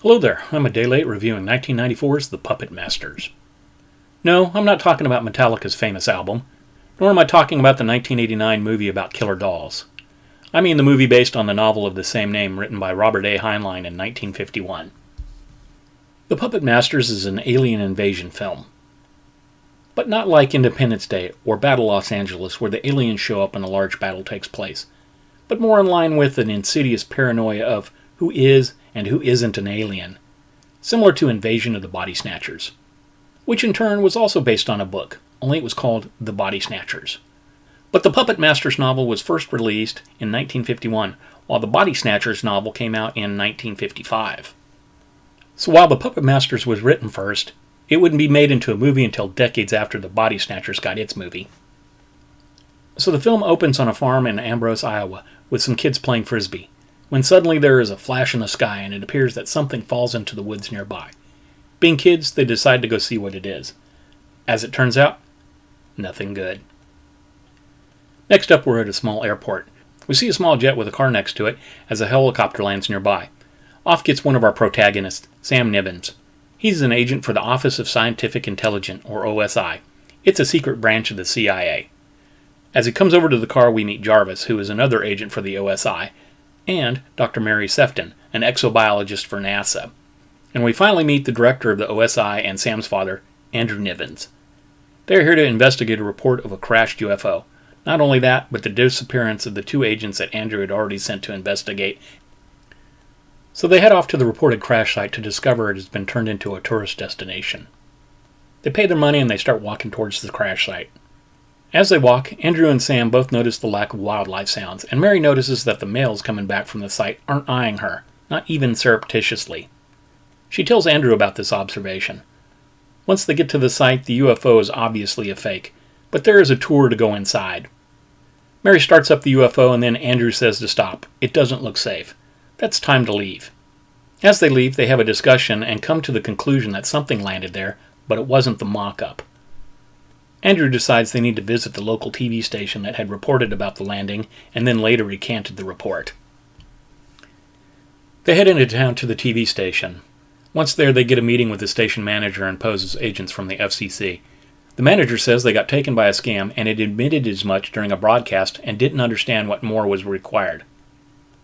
Hello there, I'm a day late reviewing 1994's The Puppet Masters. No, I'm not talking about Metallica's famous album, nor am I talking about the 1989 movie about killer dolls. I mean the movie based on the novel of the same name written by Robert A. Heinlein in 1951. The Puppet Masters is an alien invasion film. But not like Independence Day or Battle Los Angeles, where the aliens show up and a large battle takes place, but more in line with an insidious paranoia of who is and who isn't an alien, similar to Invasion of the Body Snatchers, which in turn was also based on a book, only it was called The Body Snatchers. But the Puppet Masters novel was first released in 1951, while the Body Snatchers novel came out in 1955. So while the Puppet Masters was written first, it wouldn't be made into a movie until decades after the Body Snatchers got its movie. So the film opens on a farm in Ambrose, Iowa, with some kids playing frisbee, when suddenly there is a flash in the sky and it appears that something falls into the woods nearby. Being kids, they decide to go see what it is. As it turns out, nothing good. Next up, we're at a small airport. We see a small jet with a car next to it as a helicopter lands nearby. Off gets one of our protagonists, Sam Nibbins. He's an agent for the Office of Scientific Intelligence, or OSI. It's a secret branch of the CIA. As he comes over to the car, we meet Jarvis, who is another agent for the OSI, and Dr. Mary Sefton, an exobiologist for NASA. And we finally meet the director of the OSI and Sam's father, Andrew Nivens. They are here to investigate a report of a crashed UFO. Not only that, but the disappearance of the two agents that Andrew had already sent to investigate. So they head off to the reported crash site to discover it has been turned into a tourist destination. They pay their money and they start walking towards the crash site. As they walk, Andrew and Sam both notice the lack of wildlife sounds, and Mary notices that the males coming back from the site aren't eyeing her, not even surreptitiously. She tells Andrew about this observation. Once they get to the site, the UFO is obviously a fake, but there is a tour to go inside. Mary starts up the UFO and then Andrew says to stop. It doesn't look safe. That's time to leave. As they leave, they have a discussion and come to the conclusion that something landed there, but it wasn't the mock-up. Andrew decides they need to visit the local TV station that had reported about the landing and then later recanted the report. They head into town to the TV station. Once there, they get a meeting with the station manager and pose as agents from the FCC. The manager says they got taken by a scam and had admitted as much during a broadcast and didn't understand what more was required.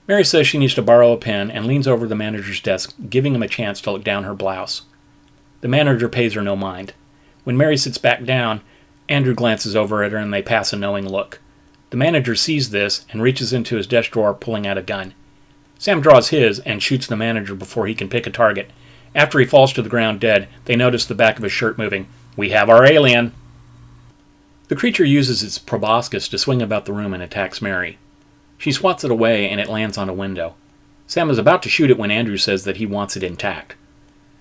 Mary says she needs to borrow a pen and leans over the manager's desk, giving him a chance to look down her blouse. The manager pays her no mind. When Mary sits back down, Andrew glances over at her and they pass a knowing look. The manager sees this and reaches into his desk drawer, pulling out a gun. Sam draws his and shoots the manager before he can pick a target. After he falls to the ground dead, they notice the back of his shirt moving. We have our alien! The creature uses its proboscis to swing about the room and attacks Mary. She swats it away and it lands on a window. Sam is about to shoot it when Andrew says that he wants it intact.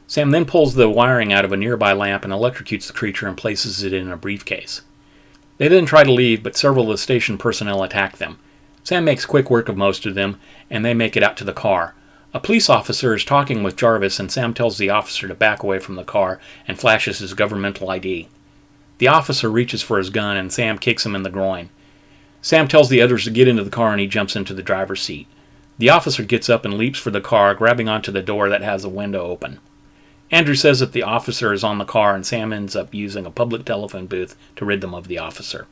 Sam then pulls the wiring out of a nearby lamp and electrocutes the creature and places it in a briefcase. They then try to leave, but several of the station personnel attack them. Sam makes quick work of most of them, and they make it out to the car. A police officer is talking with Jarvis, and Sam tells the officer to back away from the car and flashes his governmental ID. The officer reaches for his gun, and Sam kicks him in the groin. Sam tells the others to get into the car, and he jumps into the driver's seat. The officer gets up and leaps for the car, grabbing onto the door that has a window open. Andrew says that the officer is on the car, and Sam ends up using a public telephone booth to rid them of the officer.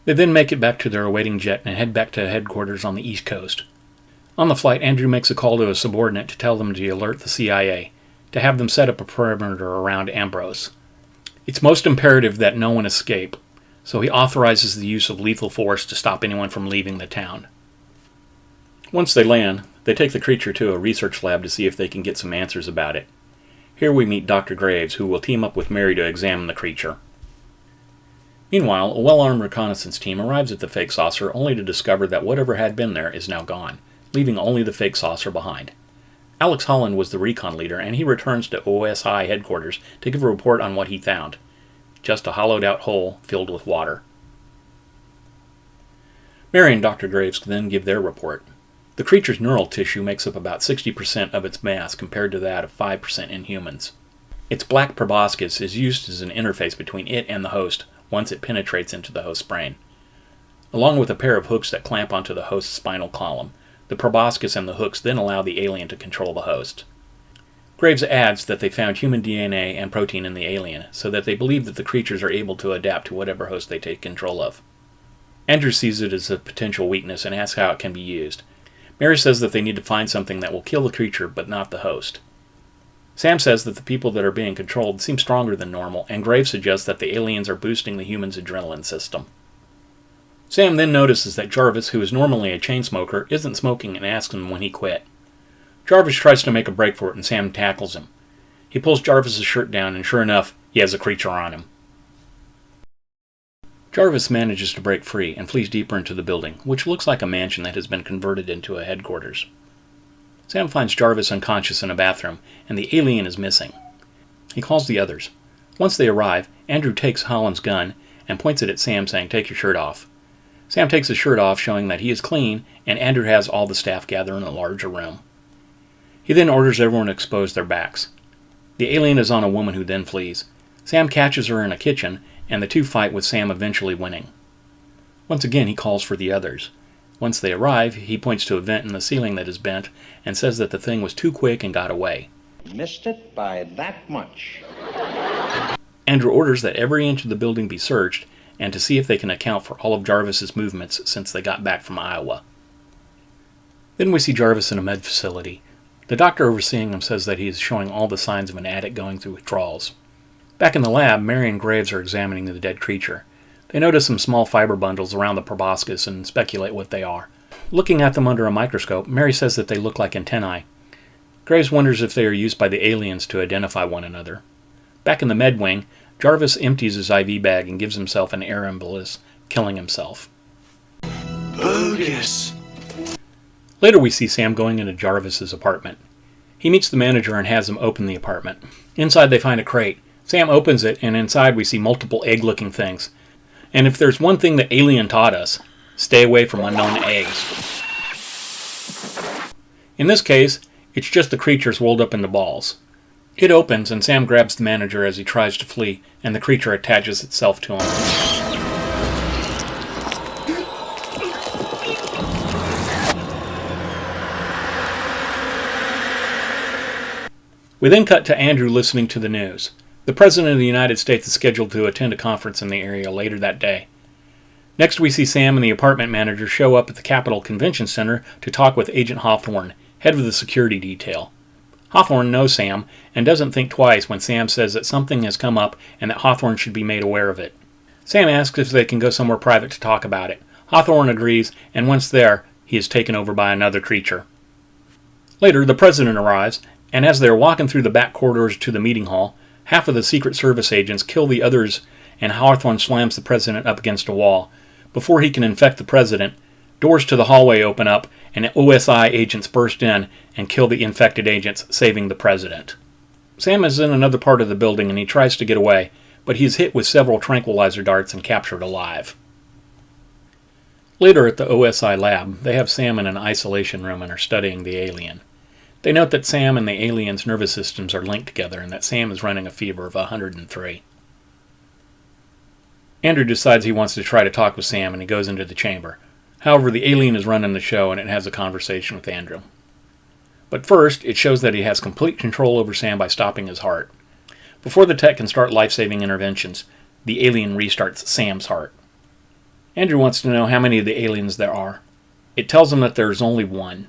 They then make it back to their awaiting jet and head back to headquarters on the East Coast. On the flight, Andrew makes a call to a subordinate to tell them to alert the CIA, to have them set up a perimeter around Ambrose. It's most imperative that no one escape, so he authorizes the use of lethal force to stop anyone from leaving the town. Once they land, they take the creature to a research lab to see if they can get some answers about it. Here we meet Dr. Graves, who will team up with Mary to examine the creature. Meanwhile, a well-armed reconnaissance team arrives at the fake saucer only to discover that whatever had been there is now gone, leaving only the fake saucer behind. Alex Holland was the recon leader, and he returns to OSI headquarters to give a report on what he found. Just a hollowed-out hole filled with water. Mary and Dr. Graves then give their report. The creature's neural tissue makes up about 60% of its mass compared to that of 5% in humans. Its black proboscis is used as an interface between it and the host once it penetrates into the host's brain. Along with a pair of hooks that clamp onto the host's spinal column, The proboscis and the hooks then allow the alien to control the host. Graves adds that they found human DNA and protein in the alien, so that they believe that the creatures are able to adapt to whatever host they take control of. Andrew sees it as a potential weakness and asks how it can be used. Mary says that they need to find something that will kill the creature but not the host. Sam says that the people that are being controlled seem stronger than normal, and Graves suggests that the aliens are boosting the humans' adrenaline system. Sam then notices that Jarvis, who is normally a chain smoker, isn't smoking and asks him when he quit. Jarvis tries to make a break for it and Sam tackles him. He pulls Jarvis' shirt down and sure enough, he has a creature on him. Jarvis manages to break free and flees deeper into the building, which looks like a mansion that has been converted into a headquarters. Sam finds Jarvis unconscious in a bathroom, and the alien is missing. He calls the others. Once they arrive, Andrew takes Holland's gun and points it at Sam, saying, "Take your shirt off." Sam takes his shirt off, showing that he is clean, and Andrew has all the staff gather in a larger room. He then orders everyone to expose their backs. The alien is on a woman who then flees. Sam catches her in a kitchen, and the two fight with Sam eventually winning. Once again, he calls for the others. Once they arrive, he points to a vent in the ceiling that is bent and says that the thing was too quick and got away. Missed it by that much. Andrew orders that every inch of the building be searched and to see if they can account for all of Jarvis's movements since they got back from Iowa. Then we see Jarvis in a med facility. The doctor overseeing him says that he is showing all the signs of an addict going through withdrawals. Back in the lab, Mary and Graves are examining the dead creature. They notice some small fiber bundles around the proboscis and speculate what they are. Looking at them under a microscope, Mary says that they look like antennae. Graves wonders if they are used by the aliens to identify one another. Back in the med wing, Jarvis empties his IV bag and gives himself an air embolus, killing himself. Bogus. Later we see Sam going into Jarvis's apartment. He meets the manager and has him open the apartment. Inside they find a crate. Sam opens it, and inside we see multiple egg-looking things. And if there's one thing the alien taught us, stay away from unknown eggs. In this case, it's just the creatures rolled up into balls. It opens, and Sam grabs the manager as he tries to flee, and the creature attaches itself to him. We then cut to Andrew listening to the news. The President of the United States is scheduled to attend a conference in the area later that day. Next we see Sam and the apartment manager show up at the Capitol Convention Center to talk with Agent Hawthorne, head of the security detail. Hawthorne knows Sam and doesn't think twice when Sam says that something has come up and that Hawthorne should be made aware of it. Sam asks if they can go somewhere private to talk about it. Hawthorne agrees, and once there, he is taken over by another creature. Later, the President arrives, and as they are walking through the back corridors to the meeting hall, half of the Secret Service agents kill the others, and Hawthorne slams the President up against a wall. Before he can infect the President, doors to the hallway open up, and OSI agents burst in and kill the infected agents, saving the President. Sam is in another part of the building and he tries to get away, but he is hit with several tranquilizer darts and captured alive. Later at the OSI lab, they have Sam in an isolation room and are studying the alien. They note that Sam and the alien's nervous systems are linked together and that Sam is running a fever of 103. Andrew decides he wants to try to talk with Sam and he goes into the chamber. However, the alien is running the show and it has a conversation with Andrew. But first, it shows that he has complete control over Sam by stopping his heart. Before the tech can start life-saving interventions, the alien restarts Sam's heart. Andrew wants to know how many of the aliens there are. It tells him that there is only one.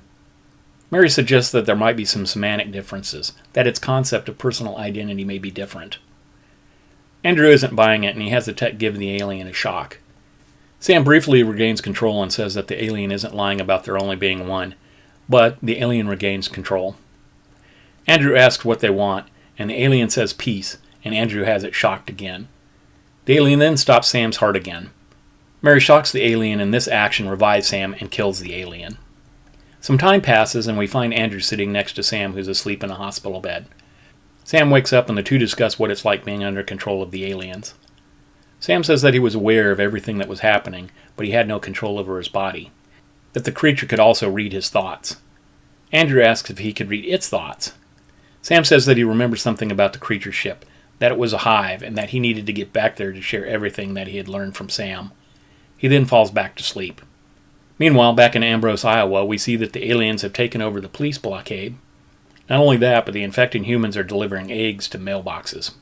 Mary suggests that there might be some semantic differences, that its concept of personal identity may be different. Andrew isn't buying it, and he has the tech give the alien a shock. Sam briefly regains control and says that the alien isn't lying about there only being one, but the alien regains control. Andrew asks what they want, and the alien says peace, and Andrew has it shocked again. The alien then stops Sam's heart again. Mary shocks the alien, and this action revives Sam and kills the alien. Some time passes, and we find Andrew sitting next to Sam, who's asleep in a hospital bed. Sam wakes up, and the two discuss what it's like being under control of the aliens. Sam says that he was aware of everything that was happening, but he had no control over his body. That the creature could also read his thoughts. Andrew asks if he could read its thoughts. Sam says that he remembers something about the creature ship, that it was a hive, and that he needed to get back there to share everything that he had learned from Sam. He then falls back to sleep. Meanwhile, back in Ambrose, Iowa, we see that the aliens have taken over the police blockade. Not only that, but the infected humans are delivering eggs to mailboxes.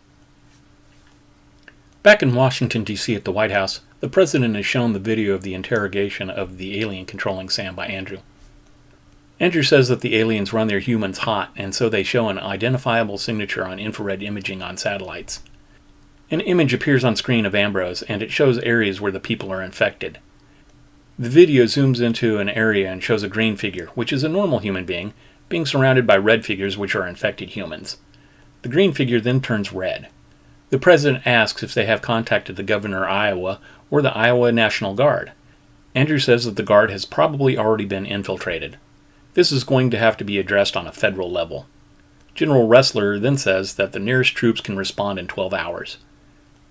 Back in Washington, D.C. at the White House, the president has shown the video of the interrogation of the alien controlling Sam by Andrew. Andrew says that the aliens run their humans hot, and so they show an identifiable signature on infrared imaging on satellites. An image appears on screen of Ambrose, and it shows areas where the people are infected. The video zooms into an area and shows a green figure, which is a normal human being surrounded by red figures which are infected humans. The green figure then turns red. The president asks if they have contacted the governor of Iowa or the Iowa National Guard. Andrew says that the Guard has probably already been infiltrated. This is going to have to be addressed on a federal level. General Ressler then says that the nearest troops can respond in 12 hours.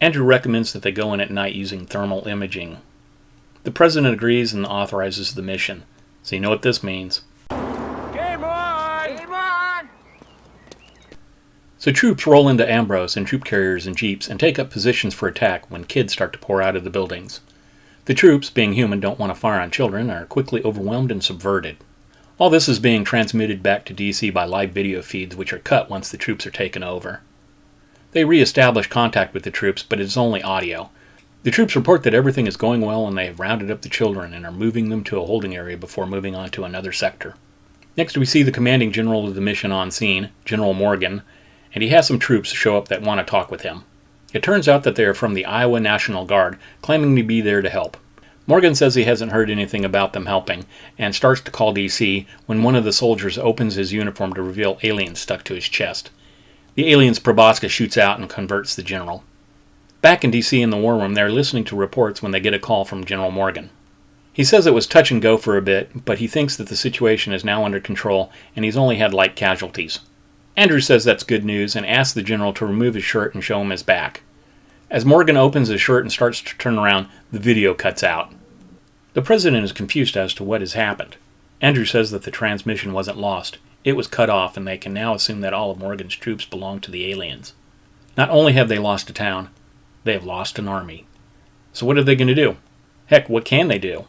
Andrew recommends that they go in at night using thermal imaging. The president agrees and authorizes the mission. So you know what this means. Game on! Game on! So troops roll into Ambrose in troop carriers and jeeps and take up positions for attack when kids start to pour out of the buildings. The troops, being human, don't want to fire on children, and are quickly overwhelmed and subverted. All this is being transmitted back to DC by live video feeds, which are cut once the troops are taken over. They re-establish contact with the troops, but it is only audio. The troops report that everything is going well and they have rounded up the children and are moving them to a holding area before moving on to another sector. Next we see the commanding general of the mission on scene, General Morgan, and he has some troops show up that want to talk with him. It turns out that they are from the Iowa National Guard, claiming to be there to help. Morgan says he hasn't heard anything about them helping, and starts to call DC when one of the soldiers opens his uniform to reveal aliens stuck to his chest. The alien's proboscis shoots out and converts the general. Back in DC in the war room, they're listening to reports when they get a call from General Morgan. He says it was touch and go for a bit, but he thinks that the situation is now under control and he's only had light casualties. Andrew says that's good news and asks the general to remove his shirt and show him his back. As Morgan opens his shirt and starts to turn around, the video cuts out. The president is confused as to what has happened. Andrew says that the transmission wasn't lost. It was cut off, and they can now assume that all of Morgan's troops belong to the aliens. Not only have they lost a town, they have lost an army. So what are they going to do? Heck, what can they do?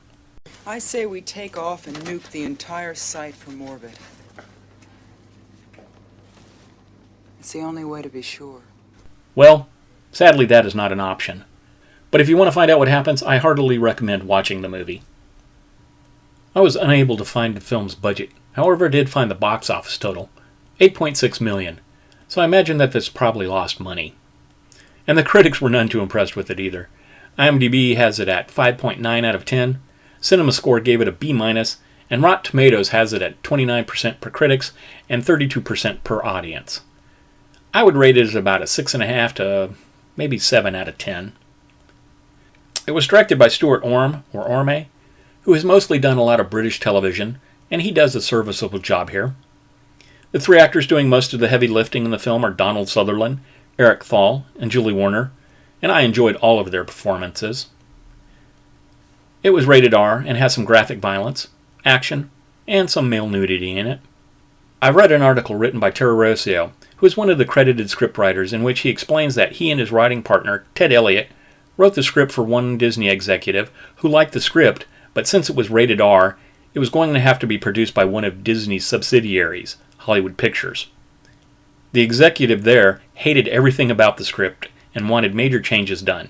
I say we take off and nuke the entire site from orbit. It's the only way to be sure. Well, sadly that is not an option. But if you want to find out what happens, I heartily recommend watching the movie. I was unable to find the film's budget. However, I did find the box office total, $8.6 million. So I imagine that this probably lost money. And the critics were none too impressed with it either. IMDb has it at 5.9 out of 10. CinemaScore gave it a B-, and Rotten Tomatoes has it at 29% per critics and 32% per audience. I would rate it as about a 6.5 to maybe 7 out of 10. It was directed by Stuart Orme, or Orme, who has mostly done a lot of British television, and he does a serviceable job here. The three actors doing most of the heavy lifting in the film are Donald Sutherland, Eric Thal, and Julie Warner, and I enjoyed all of their performances. It was rated R and has some graphic violence, action, and some male nudity in it. I read an article written by Terry Rossio, who is one of the credited scriptwriters, in which he explains that he and his writing partner, Ted Elliott, wrote the script for one Disney executive who liked the script, but since it was rated R, it was going to have to be produced by one of Disney's subsidiaries, Hollywood Pictures. The executive there hated everything about the script and wanted major changes done.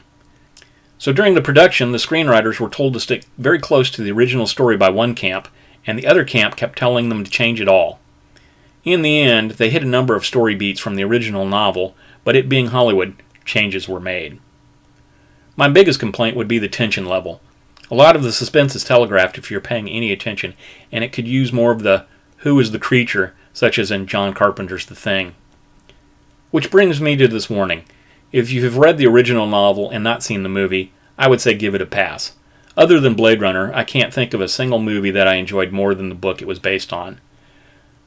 So during the production, the screenwriters were told to stick very close to the original story by one camp, and the other camp kept telling them to change it all. In the end, they hit a number of story beats from the original novel, but it being Hollywood, changes were made. My biggest complaint would be the tension level. A lot of the suspense is telegraphed if you're paying any attention, and it could use more of the who is the creature, such as in John Carpenter's The Thing. Which brings me to this warning. If you have read the original novel and not seen the movie, I would say give it a pass. Other than Blade Runner, I can't think of a single movie that I enjoyed more than the book it was based on.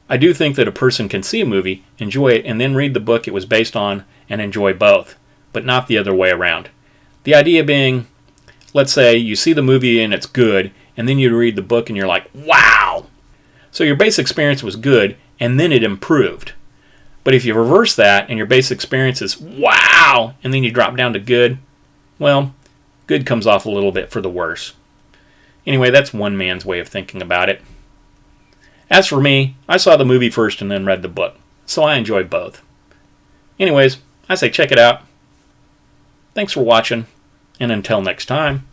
I do think that a person can see a movie, enjoy it, and then read the book it was based on and enjoy both, but not the other way around. The idea being, let's say you see the movie and it's good, and then you read the book and you're like, wow! So your base experience was good, and then it improved. But if you reverse that and your base experience is wow, and then you drop down to good, well, good comes off a little bit for the worse. Anyway, that's one man's way of thinking about it. As for me, I saw the movie first and then read the book, so I enjoy both. Anyways, I say check it out. Thanks for watching, and until next time.